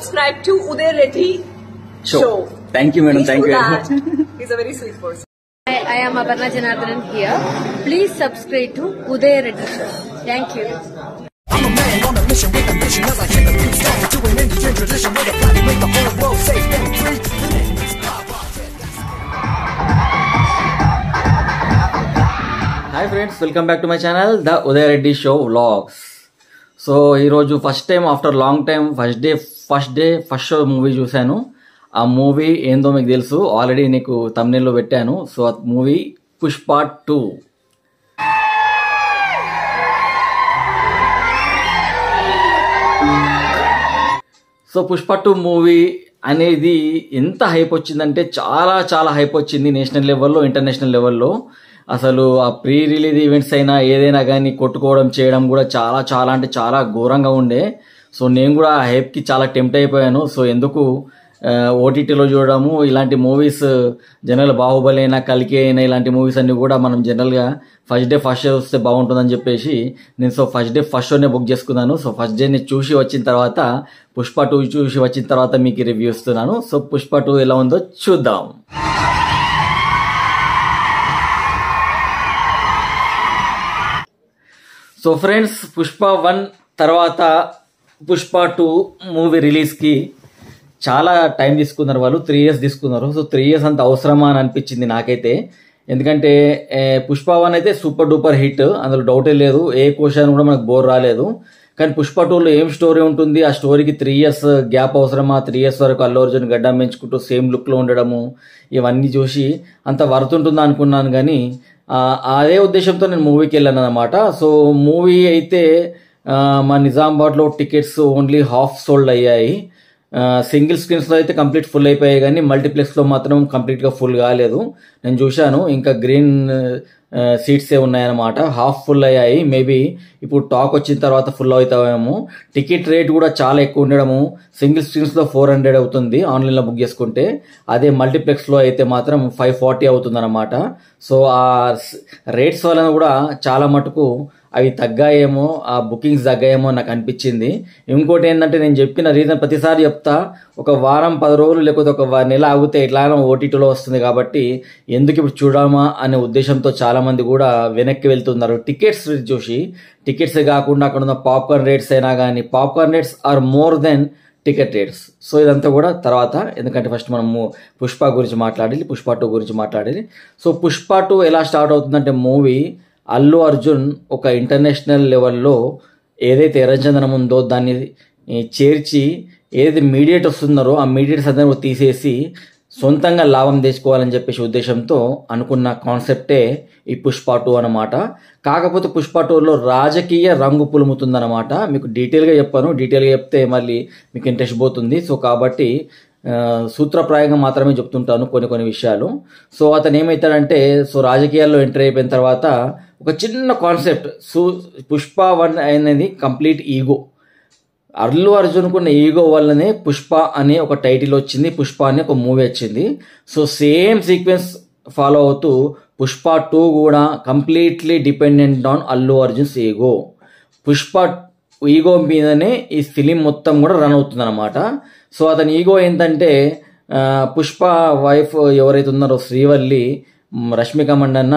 subscribe to Uday Reddy Show. Thank you, madam. Thank you. He's a very sweet person. I am Aparna Janardhanan here. Please subscribe to Uday Reddy Show. Thank you. I'm a man on a mission with ambition as I hit the beat stone to an Indian tradition where the planet make the whole world safe and free. Hi friends, welcome back to my channel, The Uday Reddy Show Vlogs. So ఈరోజు first time after long time first show movie చూశాను. ఆ movie ఏందో మీకు తెలుసు, already నీకు thumbnail లో పెట్టాను. So ఆ movie Pushpa 2. So Pushpa 2 movie అనేది ఎంత హైప్ వచ్చిందంటే చాలా హైప్ వచ్చింది, నేషనల్ లెవెల్లో, ఇంటర్నేషనల్ లెవెల్లో. అసలు ఆ ప్రీ రిలీజ్ ఈవెంట్స్ అయినా ఏదైనా కానీ కొట్టుకోవడం చేయడం కూడా చాలా అంటే చాలా ఘోరంగా ఉండే. సో నేను కూడా ఆ హైప్కి చాలా టెంప్ట్ అయిపోయాను. సో ఎందుకు ఓటీటీలో చూడడము, ఇలాంటి మూవీస్ జనరల్ బాహుబలి అయినా కల్కి అయినా ఇలాంటి మూవీస్ అన్ని కూడా మనం జనరల్గా ఫస్ట్ షో వస్తే బాగుంటుందని చెప్పేసి నేను ఫస్ట్ షోనే బుక్ చేసుకున్నాను. సో ఫస్ట్ డేని చూసి వచ్చిన తర్వాత పుష్ప 2 చూసి వచ్చిన తర్వాత మీకు రివ్యూ ఇస్తున్నాను. సో పుష్ప 2 ఎలా ఉందో చూద్దాం. సో ఫ్రెండ్స్, పుష్ప 1 తర్వాత పుష్ప 2 మూవీ రిలీజ్కి చాలా టైం తీసుకున్నారు వాళ్ళు, 3 years తీసుకున్నారు. సో 3 years అంత అవసరమా అని అనిపించింది నాకైతే. ఎందుకంటే పుష్ప 1 అయితే సూపర్ డూపర్ హిట్, అందులో డౌటే లేదు, ఏ క్వశ్చన్ కూడా మనకు బోర్ రాలేదు. కానీ పుష్ప 2లో ఏం స్టోరీ ఉంటుంది, ఆ స్టోరీకి 3 years గ్యాప్ అవసరమా, 3 years వరకు అల్లు అర్జున్ గడ్డం పెంచుకుంటూ సేమ్ లుక్లో ఉండడము, ఇవన్నీ చూసి అంత వర్త్ ఉంటుందా అనుకున్నాను. కానీ అదే ఉద్దేశంతో నేను మూవీకి వెళ్ళాను అనమాట. సో మూవీ అయితే మా నిజామాబాద్లో టికెట్స్ ఓన్లీ హాఫ్ సోల్డ్ అయ్యాయి. సింగిల్ స్క్రీన్స్లో అయితే కంప్లీట్ ఫుల్ అయిపోయాయి, కానీ మల్టీప్లెక్స్లో మాత్రం కంప్లీట్గా ఫుల్ కాలేదు. నేను చూశాను, ఇంకా గ్రీన్ సీట్సే ఉన్నాయన్నమాట, హాఫ్ ఫుల్ అయ్యాయి. మేబీ ఇప్పుడు టాక్ వచ్చిన తర్వాత ఫుల్ అవుతాయేమో. టికెట్ రేట్ కూడా చాలా ఎక్కువ ఉండడము, సింగిల్ స్క్రీన్స్లో 400 అవుతుంది ఆన్లైన్లో బుక్ చేసుకుంటే, అదే మల్టీప్లెక్స్లో అయితే మాత్రం 540 అవుతుంది అనమాట. సో ఆ రేట్స్ వలన కూడా చాలా మటుకు అవి తగ్గాయేమో, ఆ బుకింగ్స్ తగ్గాయేమో నాకు అనిపించింది. ఇంకోటి ఏంటంటే, నేను చెప్పిన రీజన్ ప్రతిసారి చెప్తా, ఒక వారం 10 రోజులు లేకపోతే ఒక నెల ఆగితే ఎట్లానో ఓటీటీలో వస్తుంది కాబట్టి ఎందుకు ఇప్పుడు చూడమా అనే ఉద్దేశంతో చాలా మంది కూడా వెనక్కి వెళ్తున్నారు టికెట్స్ చూసి. టికెట్సే కాకుండా అక్కడ ఉన్న పాప్కార్న్ రేట్స్ అయినా కానీ, popcorn rates are more than ticket rates. So ఇదంతా కూడా తర్వాత, ఎందుకంటే ఫస్ట్ మనము పుష్ప గురించి మాట్లాడాలి, పుష్ప 2 గురించి మాట్లాడాలి. సో పుష్ప 2 ఎలా స్టార్ట్ అవుతుందంటే, మూవీ అల్లు అర్జున్ ఒక ఇంటర్నేషనల్ లెవెల్లో ఏదైతే ఎర్రచందనం ఉందో దాన్ని చేర్చి ఏదైతే మీడియేట్ వస్తున్నారో ఆ మీడియేట్స్ అందరూ తీసేసి సొంతంగా లాభం తెచ్చుకోవాలని చెప్పేసి ఉద్దేశంతో అనుకున్న కాన్సెప్టే ఈ పుష్ప 2 అనమాట. కాకపోతే పుష్ప 2లో రాజకీయ రంగు పులుముతుందన్నమాట. మీకు డీటెయిల్గా చెప్పాను, డీటెయిల్గా చెప్తే మళ్ళీ మీకు ఇంట్రెస్ట్ పోతుంది. సో కాబట్టి సూత్రప్రాయంగా మాత్రమే చెప్తుంటాను కొన్ని విషయాలు. సో అతను ఏమవుతాడంటే, సో రాజకీయాల్లో ఎంటర్ అయిపోయిన తర్వాత ఒక చిన్న కాన్సెప్ట్, పుష్ప 1 అనేది కంప్లీట్ ఈగో. అల్లు అర్జున్కున్న ఈగో వల్లనే పుష్ప అనే ఒక టైటిల్ వచ్చింది, పుష్ప అనే ఒక మూవీ వచ్చింది. సో సేమ్ సీక్వెన్స్ ఫాలో అవుతూ పుష్ప 2 కూడా completely dependent on Allu Arjun's ego. Pushpa ego మీదనే ఈ ఫిలిం మొత్తం కూడా రన్ అవుతుంది అనమాట. సో అతని ఈగో ఏంటంటే, పుష్ప వైఫ్ ఎవరైతే ఉన్నారో శ్రీవల్లి, రష్మిక మండన్న,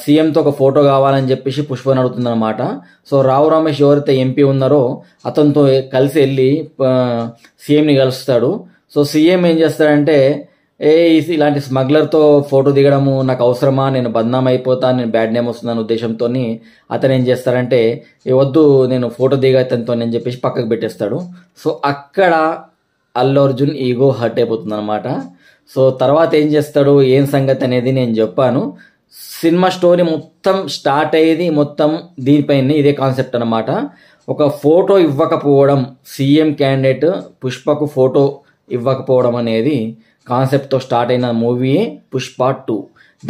సీఎంతో ఒక ఫోటో కావాలని చెప్పేసి పుష్పని అడుగుతుందన్నమాట. సో రావు రమేష్ ఎవరైతే ఎంపీ ఉన్నారో అతనితో కలిసి వెళ్ళి సీఎంని కలుస్తాడు. సో సీఎం ఏం చేస్తాడంటే, ఇలాంటి స్మగ్లర్తో ఫోటో దిగడము నాకు అవసరమా, నేను బద్నాం అయిపోతా, నేను బ్యాడ్ నేమ్ వస్తుందని ఉద్దేశంతో అతను ఏం చేస్తాడంటే, వద్దు నేను ఫోటో దిగా అతనితో అని చెప్పేసి పక్కకు పెట్టేస్తాడు. సో అక్కడ అల్లు అర్జున్ ఈగో హర్ట్ అయిపోతుంది అనమాట. సో తర్వాత ఏం చేస్తాడు, ఏం సంగతి అనేది నేను చెప్పాను. సినిమా స్టోరీ మొత్తం స్టార్ట్ అయ్యేది మొత్తం దీనిపైన, ఇదే కాన్సెప్ట్ అనమాట. ఒక ఫోటో ఇవ్వకపోవడం, సీఎం క్యాండిడేట్ పుష్పకు ఫోటో ఇవ్వకపోవడం అనేది కాన్సెప్ట్తో స్టార్ట్ అయిన మూవీయే పుష్ప 2.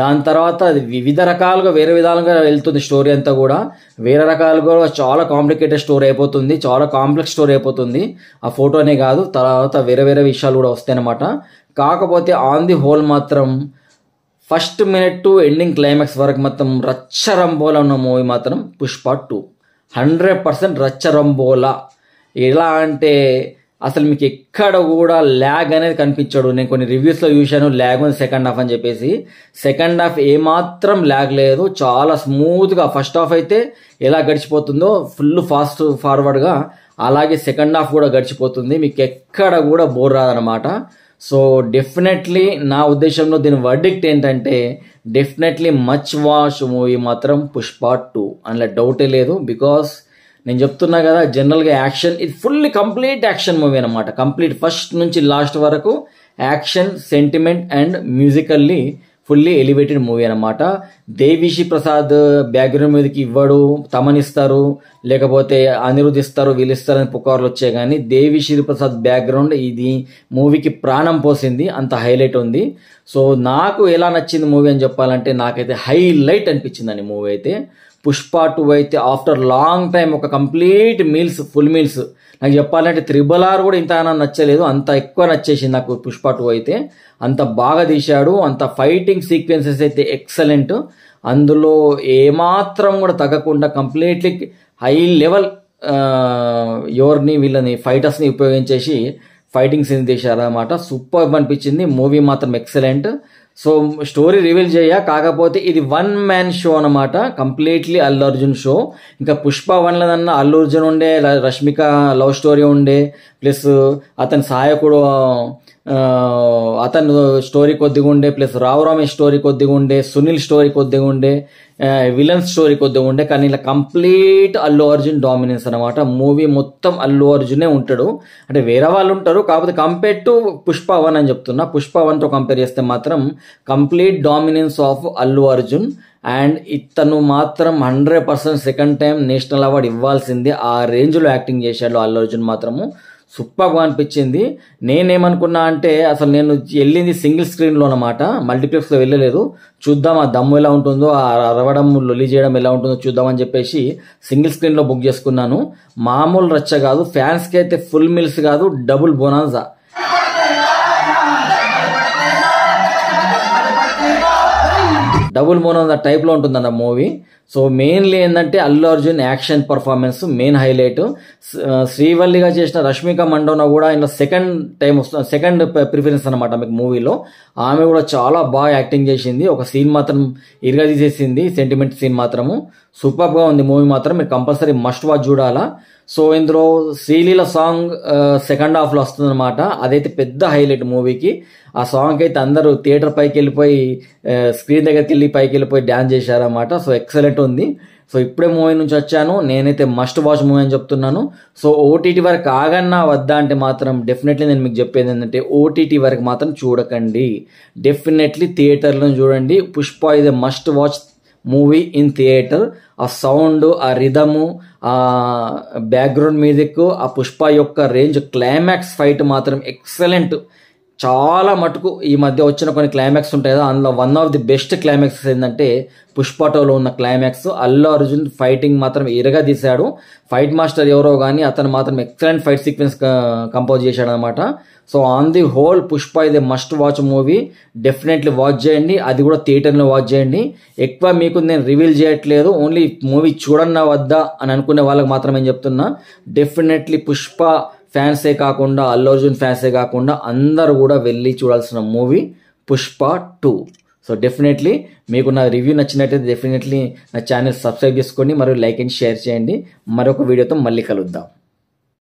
దాని తర్వాత అది వివిధ రకాలుగా వేరే విధాలుగా వెళ్తుంది స్టోరీ అంతా కూడా, వేరే రకాలుగా చాలా కాంప్లికేటెడ్ స్టోరీ అయిపోతుంది, చాలా కాంప్లెక్స్ స్టోరీ అయిపోతుంది. ఆ ఫోటోనే కాదు, తర్వాత వేరే విషయాలు కూడా వస్తాయన్నమాట. కాకపోతే ఆన్ ది హోల్ మాత్రం first minute to ending climax వరకు మొత్తం రచ్చరంబోలా ఉన్న మూవీ మాత్రం పుష్ప 2 100% రచ్చరంబోలా. ఎలా అంటే అసలు మీకు ఎక్కడ కూడా ల్యాగ్ అనేది కనిపించడు. నేను కొన్ని రివ్యూస్లో చూశాను ల్యాగ్ ఉంది సెకండ్ హాఫ్ అని చెప్పేసి. సెకండ్ హాఫ్ ఏమాత్రం ల్యాగ్ లేదు, చాలా స్మూత్గా. ఫస్ట్ హాఫ్ అయితే ఎలా గడిచిపోతుందో ఫుల్ ఫాస్ట్ ఫార్వర్డ్గా అలాగే సెకండ్ హాఫ్ కూడా గడిచిపోతుంది. మీకు ఎక్కడ కూడా బోర్ రాదనమాట. సో డెఫినెట్లీ నా ఉద్దేశంలో దీని వర్డిక్ట్ ఏంటంటే డెఫినెట్లీ మచ్ వాచ్ మూవీ మాత్రం పుష్ప 2 అందులో డౌటే లేదు. బికాస్ నేను చెప్తున్నా కదా, జనరల్గా యాక్షన్, ఇది ఫుల్లీ కంప్లీట్ యాక్షన్ మూవీ అనమాట. కంప్లీట్ ఫస్ట్ నుంచి లాస్ట్ వరకు action, sentiment and musically fully elevated movie అనమాట. దేవిశ్రీ ప్రసాద్ బ్యాక్గ్రౌండ్ మ్యూజిక్ ఇవ్వడు, తమనిస్తారు లేకపోతే అనిరుద్ ఇస్తారు, వీళ్ళు ఇస్తారని పుకార్లు వచ్చాయి. కానీ దేవిశ్రీ ప్రసాద్ బ్యాక్గ్రౌండ్ ఇది మూవీకి ప్రాణం పోసింది, అంత హైలైట్ ఉంది. సో నాకు ఎలా నచ్చింది మూవీ అని చెప్పాలంటే నాకైతే హైలైట్ అనిపించింది అని మూవీ అయితే. పుష్ప 2 అయితే ఆఫ్టర్ లాంగ్ టైం ఒక కంప్లీట్ మీల్స్, ఫుల్ మీల్స్. నాకు చెప్పాలంటే RRR కూడా ఇంత నచ్చలేదు, అంత ఎక్కువ నచ్చేసింది నాకు పుష్ప 2 అయితే. అంత బాగా తీశాడు, అంత ఫైటింగ్ సీక్వెన్సెస్ అయితే ఎక్సలెంట్. అందులో ఏమాత్రం కూడా తగ్గకుండా కంప్లీట్లీ హై లెవెల్ వీళ్ళని ఫైటర్స్ని ఉపయోగించేసి ఫైటింగ్ సీన్ తీశారన్నమాట. సూపర్ అనిపించింది మూవీ మాత్రం, ఎక్సలెంట్. సో స్టోరీ రివీల్ కాకపోతే ఇది 1 man షో అనమాట, కంప్లీట్లీ అల్లు అర్జున్ షో. ఇంకా పుష్ప 1 అల్లు అర్జున్ ఉండే, రష్మిక లవ్ స్టోరీ ఉండే, ప్లస్ అతని సహాయకుడు అతను స్టోరీ కొద్దిగా ఉండే, ప్లస్ రావు రమేష్ స్టోరీ కొద్దిగా ఉండే, సునీల్ స్టోరీ కొద్దిగా ఉండే, విలన్ స్టోరీ కొద్దిగా ఉండే. కానీ ఇలా కంప్లీట్ అల్లు అర్జున్ డామినెన్స్ అనమాట. మూవీ మొత్తం అల్లు అర్జునే ఉంటాడు, అంటే వేరే వాళ్ళు ఉంటారు కాకపోతే కంపేర్ టు పుష్ప 1 అని చెప్తున్నా. పుష్ప 1తో కంపేర్ చేస్తే మాత్రం complete dominance of Allu Arjun. And ఇతను మాత్రం 100% సెకండ్ టైం నేషనల్ అవార్డు ఇవ్వాల్సిందే, ఆ రేంజ్లో యాక్టింగ్ చేశాడు అల్లు అర్జున్ మాత్రము. సూపర్గా అనిపించింది. నేనేమనుకున్నా అంటే అసలు నేను వెళ్ళింది సింగిల్ స్క్రీన్లో అనమాట, మల్టీప్లెక్స్లో వెళ్ళలేదు. చూద్దాం ఆ దమ్ము ఎలా ఉంటుందో, ఆ అరవడం లొల్లి చేయడం ఎలా ఉంటుందో చూద్దామని చెప్పేసి సింగిల్ స్క్రీన్లో బుక్ చేసుకున్నాను. మామూలు రచ్చ కాదు, ఫ్యాన్స్కి అయితే ఫుల్ మీల్స్ కాదు, డబుల్ బోనాన్సా. డబుల్ బోనాన్సా టైప్లో ఉంటుందన్న మూవీ. సో మెయిన్లీ ఏంటంటే Allu Arjun action performance main highlight. శ్రీవల్లిగా చేసిన రష్మిక మండోనా కూడా ఇందులో సెకండ్ ప్రిఫరెన్స్ అనమాట మీకు మూవీలో. ఆమె కూడా చాలా బాగా యాక్టింగ్ చేసింది. ఒక సీన్ మాత్రం ఇరగదీసేసింది, సెంటిమెంట్ సీన్ మాత్రము. సూపర్గా ఉంది మూవీ మాత్రం, మీరు కంపల్సరీ మస్ట్ వాచ్ చూడాలా. సో ఇందులో శ్రీలీల సాంగ్ సెకండ్ హాఫ్లో వస్తుందన్నమాట, అదైతే పెద్ద హైలైట్ మూవీకి. ఆ సాంగ్ అయితే అందరూ థియేటర్ పైకి వెళ్ళిపోయి స్క్రీన్ దగ్గరికి వెళ్ళి పైకి వెళ్ళిపోయి డ్యాన్స్ చేశారన్నమాట. సో ఎక్సలెంట్ ఉంది. సో ఇప్పుడే మూవీ నుంచి వచ్చాను, నేనైతే మస్ట్ వాచ్ మూవీ అని చెప్తున్నాను. సో ఓటీటీ వరకు ఆగన్నా వద్దా అంటే మాత్రం డెఫినెట్లీ నేను మీకు చెప్పేది ఏంటంటే ఓటీటీ వరకు మాత్రం చూడకండి, డెఫినెట్లీ థియేటర్లో చూడండి. పుష్ప ఇది must watch movie in theatre. ఆ సౌండ్, ఆ రిథము, ఆ బ్యాక్గ్రౌండ్ మ్యూజిక్, ఆ పుష్ప యొక్క రేంజ్, క్లైమాక్స్ ఫైట్ మాత్రం ఎక్సలెంట్. చాలా మటుకు ఈ మధ్య వచ్చిన కొన్ని క్లైమాక్స్ ఉంటాయి కదా, అందులో one of the best climax ఏంటంటే పుష్ప 2లో ఉన్న క్లైమాక్స్. అల్లు అర్జున్ ఫైటింగ్ మాత్రం ఇరగా తీశాడు. ఫైట్ మాస్టర్ ఎవరో కానీ అతను మాత్రం ఎక్సలెంట్ ఫైట్ సీక్వెన్స్ కంపోజ్ చేశాడు అనమాట. So on the whole Pushpa ఇది must watch movie, definitely watch చేయండి. అది కూడా థియేటర్లో వాచ్ చేయండి. ఎక్కువ మీకు నేను రివీల్ చేయట్లేదు, ఓన్లీ మూవీ చూడన్నా వద్దా అని అనుకునే వాళ్ళకి మాత్రమే చెప్తున్నా. డెఫినెట్లీ పుష్ప ఫ్యాన్సే కాకుండా, అల్లు అర్జున్ ఫ్యాన్సే కాకుండా అందరూ కూడా వెళ్ళి చూడాల్సిన మూవీ పుష్ప 2. సో డెఫినెట్లీ మీకు నా రివ్యూ నచ్చినట్టయితే డెఫినెట్లీ నా ఛానల్ సబ్స్క్రైబ్ చేసుకోండి, మరియు లైక్ అండ్ షేర్ చేయండి. మరొక వీడియోతో మళ్ళీ కలుద్దాం.